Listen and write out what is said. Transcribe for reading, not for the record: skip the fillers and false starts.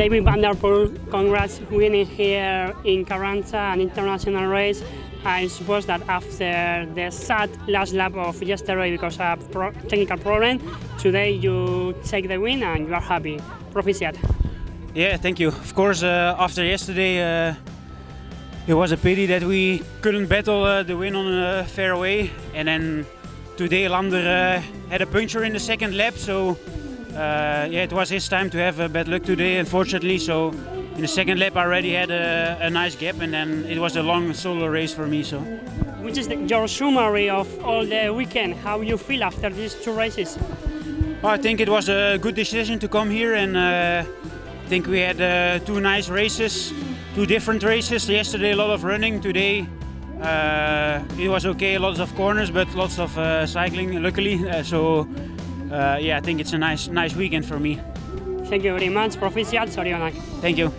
David Van Der Poel, congrats winning here in Carranza, an international race. I suppose that after the sad last lap of yesterday because of technical problem, today you take the win and you are happy. Proficiat. Yeah, thank you. Of course, after yesterday, it was a pity that we couldn't battle the win on a fair way. And then today, Lander had a puncture in the second lap, so it was his time to have bad luck today, unfortunately. So in the second lap, I already had a nice gap, and then it was a long solo race for me. So, which is your summary of all the weekend? How you feel after these two races? I think it was a good decision to come here, and I think we had two nice races, two different races. Yesterday, a lot of running. Today, it was okay, lots of corners, but lots of cycling, luckily. I think it's a nice weekend for me. Thank you very much. Proficiat, Zorionak. Thank you.